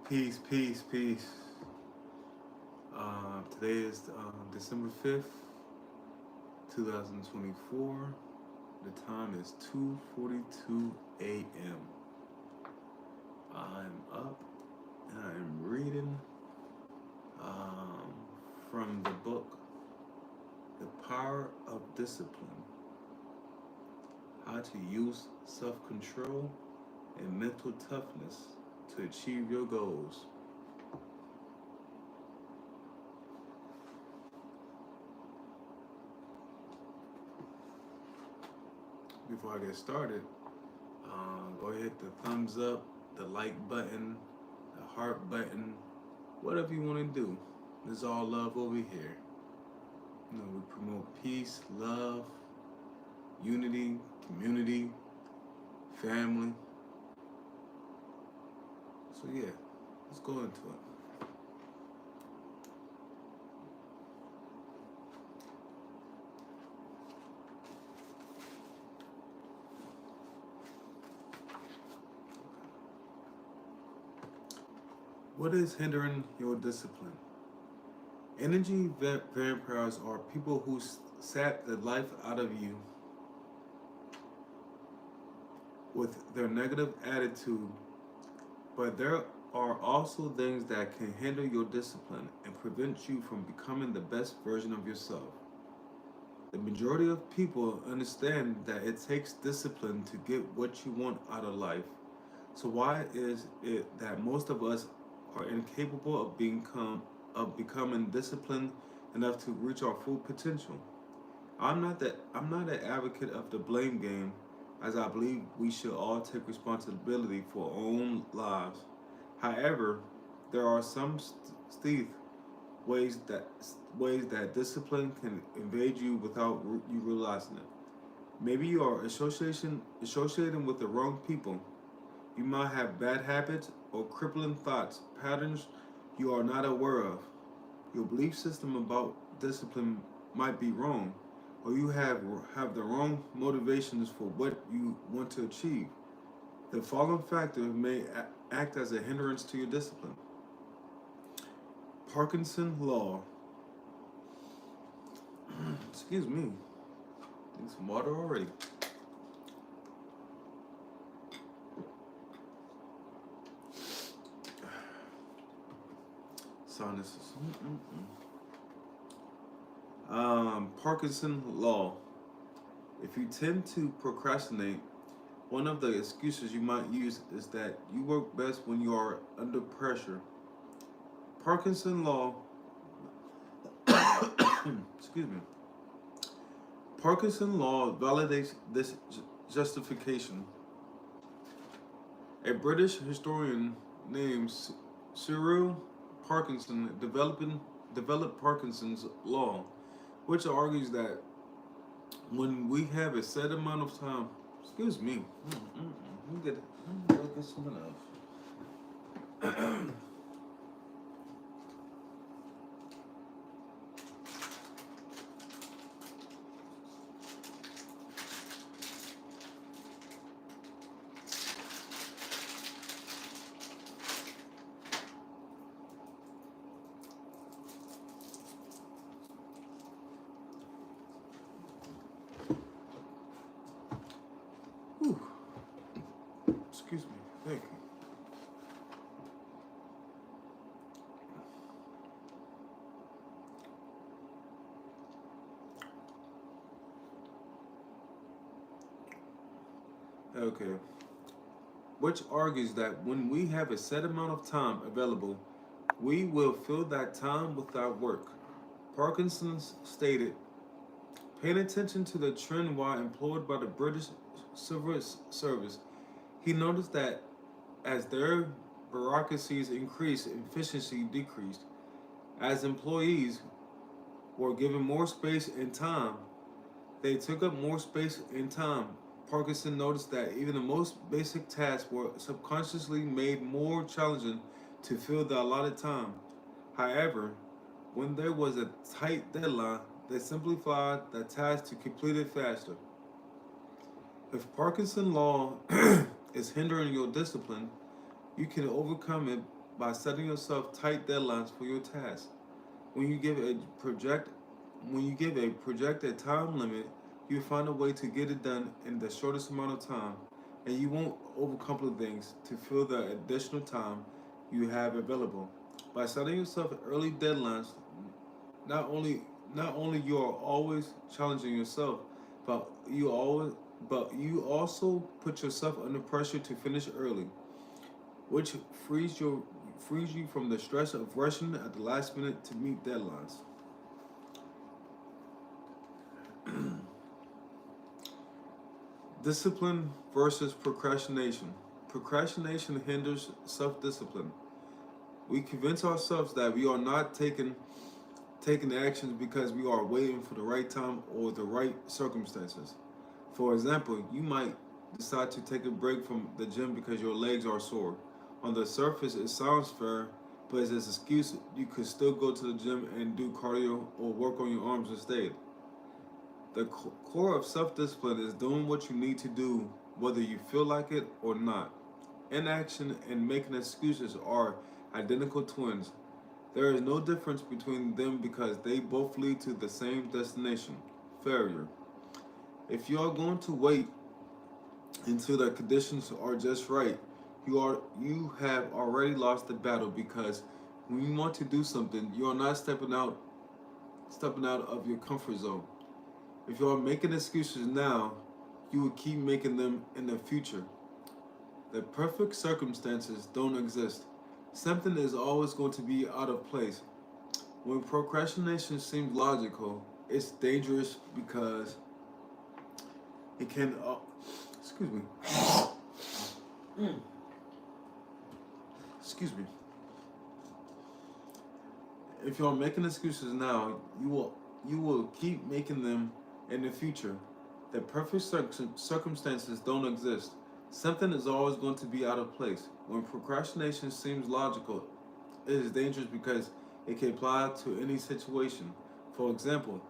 Peace, peace, peace. Today is December 5th, 2024. The time is 2:42 a.m. I'm up and I'm reading um, from the book The Power of Discipline: How to Use Self-Control and Mental Toughness to Achieve Your Goals. Before I get started, go ahead, hit the thumbs up, the like button, the heart button, whatever you want to do. There's all love over here. We promote peace, love, unity, community, family. So yeah, let's go into it. What is hindering your discipline? Energy vampires are people who sap the life out of you with their negative attitude, but there are also things that can hinder your discipline and prevent you from becoming the best version of yourself. The majority of people understand that it takes discipline to get what you want out of life. So why is it that most of us are incapable of becoming disciplined enough to reach our full potential? I'm not an advocate of the blame game, as I believe we should all take responsibility for our own lives. However, there are some Steve ways that ways that discipline can invade you without you realizing it. Maybe you are associating with the wrong people. You might have bad habits or crippling thoughts, patterns you are not aware of. Your belief system about discipline might be wrong, or you have the wrong motivations for what you want to achieve. The following factors may act as a hindrance to your discipline. Parkinson Law. Excuse me. Need some water already. Sinuses. Parkinson Law. If you tend to procrastinate, one of the excuses you might use is that you work best when you are under pressure. Parkinson Law. Excuse me. Parkinson Law validates this justification. A British historian named Cyril Parkinson developed Parkinson's Law, which argues that when we have a set amount of time, excuse me, let me get something else. Whew. Excuse me, thank you. Okay. Which argues that when we have a set amount of time available, we will fill that time with our work. Parkinson stated, paying attention to the trend while employed by the British Civil Service, he noticed that as their bureaucracies increased, efficiency decreased. As employees were given more space and time, they took up more space and time. Parkinson noticed that even the most basic tasks were subconsciously made more challenging to fill the allotted time. However, when there was a tight deadline, they simplified the task to complete it faster. If Parkinson law is hindering your discipline, you can overcome it by setting yourself tight deadlines for your tasks. When you give a project when you give a projected time limit, you find a way to get it done in the shortest amount of time, and you won't overcomplicate things to fill the additional time you have available. By setting yourself early deadlines, not only not only you are always challenging yourself, but you also put yourself under pressure to finish early, which frees you from the stress of rushing at the last minute to meet deadlines. Discipline versus procrastination. Procrastination hinders self-discipline. We convince ourselves that we are not taking actions because we are waiting for the right time or the right circumstances. For example, you might decide to take a break from the gym because your legs are sore. On the surface, it sounds fair, but as an excuse, you could still go to the gym and do cardio or work on your arms instead. The core of self discipline is doing what you need to do, whether you feel like it or not. Inaction and making excuses are identical twins. There is no difference between them because they both lead to the same destination, failure. If you are going to wait until the conditions are just right, you have already lost the battle because when you want to do something, you are not stepping out of your comfort zone. If you are making excuses now, you will keep making them in the future. The perfect circumstances don't exist. Something is always going to be out of place. When procrastination seems logical, it's dangerous because it can. Excuse me. Excuse me. If you are making excuses now, you will keep making them in the future. The perfect circumstances don't exist. Something is always going to be out of place. When procrastination seems logical, it is dangerous because it can apply to any situation. For example,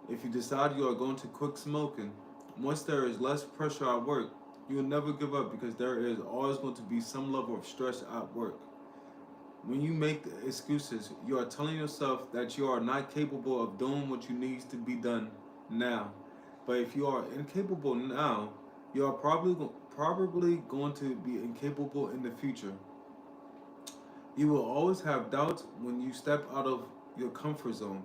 if you decide you are going to quit smoking, once there is less pressure at work, you will never give up because there is always going to be some level of stress at work. When you make excuses, you are telling yourself that you are not capable of doing what you needs to be done now. But if you are incapable now, you are probably going to be incapable in the future. You will always have doubts when you step out of your comfort zone.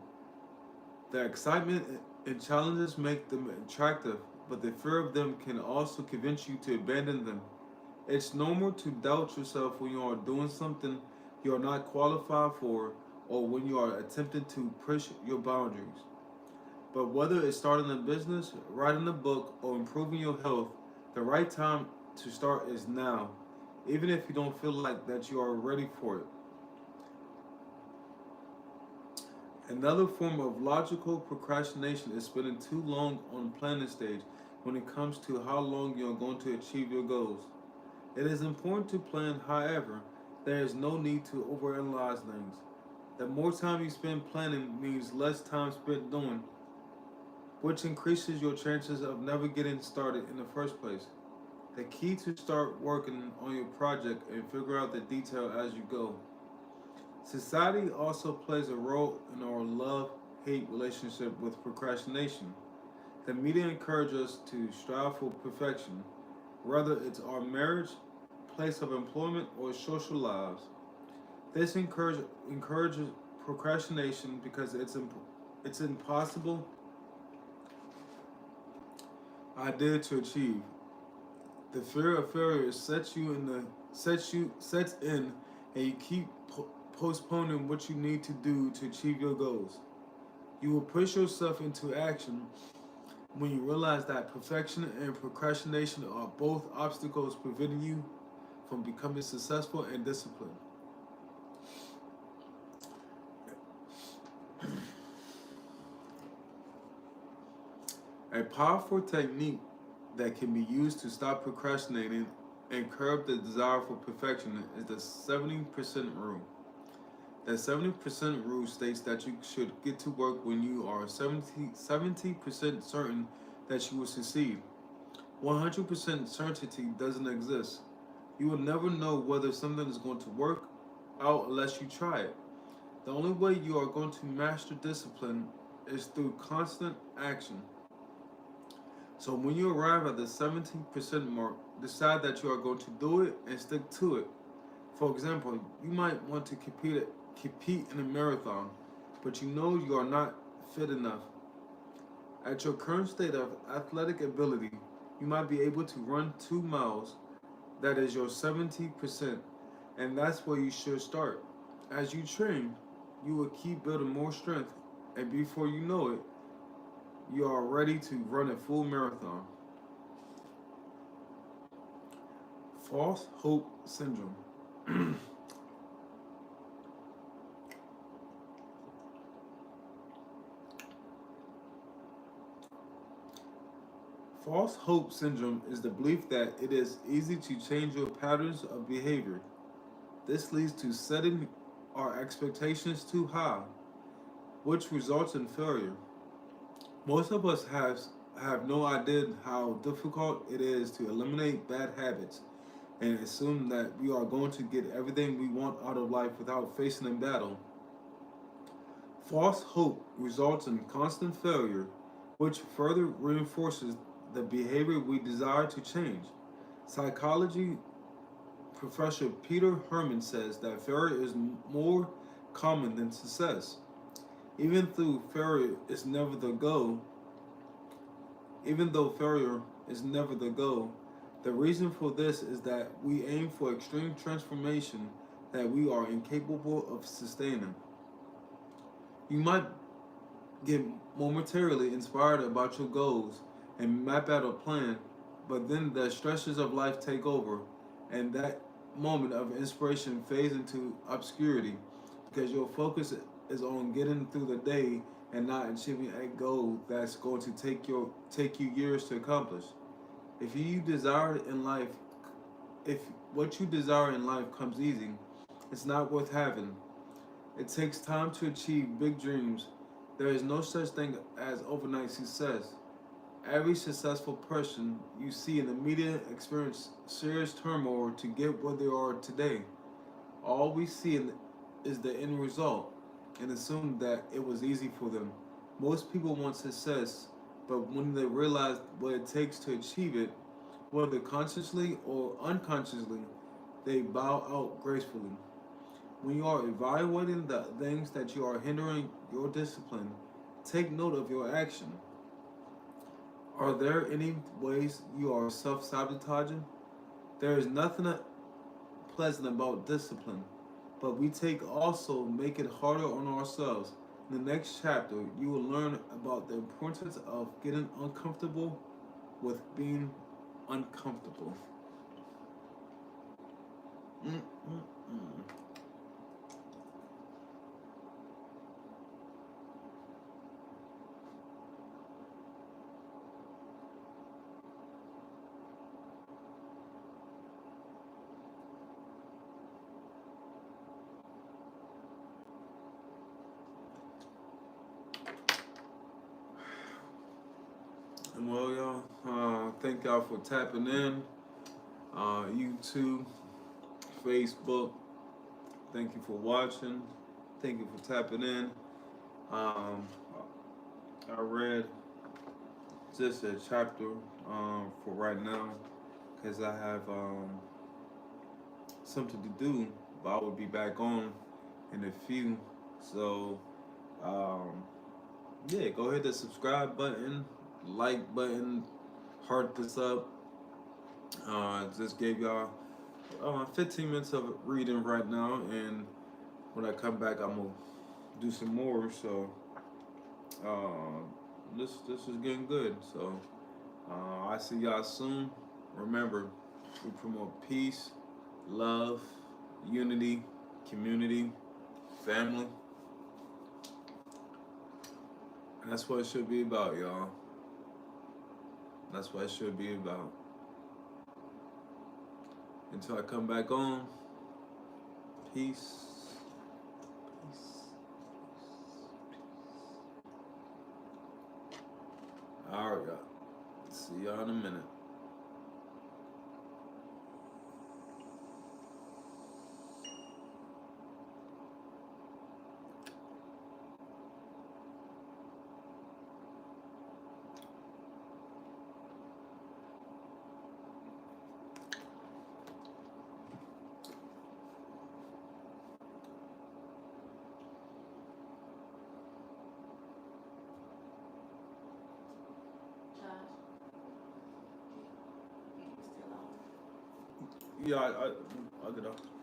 The excitement and challenges make them attractive, but the fear of them can also convince you to abandon them. It's normal to doubt yourself when you are doing something you are not qualified for or when you are attempting to push your boundaries. But whether it's starting a business, writing a book, or improving your health, the right time to start is now, even if you don't feel like that you are ready for it. Another form of logical procrastination is spending too long on the planning stage when it comes to how long you are going to achieve your goals. It is important to plan, however, there is no need to overanalyze things. The more time you spend planning means less time spent doing, which increases your chances of never getting started in the first place. The key to start working on your project and figure out the detail as you go. Society also plays a role in our love-hate relationship with procrastination. The media encourages us to strive for perfection, whether it's our marriage, place of employment, or social lives. This encourages procrastination because it's impossible idea to achieve. The fear of failure sets in, and you keep postponing what you need to do to achieve your goals. You will push yourself into action when you realize that perfection and procrastination are both obstacles preventing you from becoming successful and disciplined. A powerful technique that can be used to stop procrastinating and curb the desire for perfection is the 70% rule. The 70% rule states that you should get to work when you are 70% certain that you will succeed. 100% certainty doesn't exist. You will never know whether something is going to work out unless you try it. The only way you are going to master discipline is through constant action. So when you arrive at the 17% mark, decide that you are going to do it and stick to it. For example, you might want to compete in a marathon, but you know you are not fit enough. At your current state of athletic ability, you might be able to run 2 miles. That is your 70%, and that's where you should start. As you train, you will keep building more strength, and before you know it, you are ready to run a full marathon. False hope syndrome. False hope syndrome is the belief that it is easy to change your patterns of behavior. This leads to setting our expectations too high, which results in failure. Most of us have no idea how difficult it is to eliminate bad habits and assume that we are going to get everything we want out of life without facing a battle. False hope results in constant failure, which further reinforces the behavior we desire to change. Psychology professor Peter Herman says that failure is more common than success. Even though failure is never the goal, Even though failure is never the goal, the reason for this is that we aim for extreme transformation that we are incapable of sustaining. You might get momentarily inspired about your goals and map out a plan, but then the stresses of life take over, and that moment of inspiration fades into obscurity because your focus is on getting through the day and not achieving a goal that's going to take you years to accomplish. If you desire in life, if what you desire in life comes easy, it's not worth having. It takes time to achieve big dreams. There is no such thing as overnight success. Every successful person you see in the media experience serious turmoil to get where they are today. All we see is the end result and assume that it was easy for them. Most people want success, but when they realize what it takes to achieve it, whether consciously or unconsciously, they bow out gracefully. When you are evaluating the things that you are hindering your discipline, take note of your action. Are there any ways you are self sabotaging? There is nothing pleasant about discipline, but we take also make it harder on ourselves. In the next chapter, you will learn about the importance of getting uncomfortable with being uncomfortable. Mm-mm-mm. Well, y'all, thank y'all for tapping in. YouTube, Facebook, thank you for watching. Thank you for tapping in. Um, I read just a chapter for right now because I have something to do, but I will be back on in a few. So, um, yeah, go ahead to subscribe button, like button, heart this up. Just gave y'all 15 minutes of reading right now, and when I come back, I'm gonna do some more. So uh, this is getting good. So I see y'all soon. Remember, we promote peace, love, unity, community, family. And that's what it should be about, y'all. That's what it should be about. Until I come back on, peace. Peace. All right, y'all. See y'all in a minute. Yeah, I'll get off.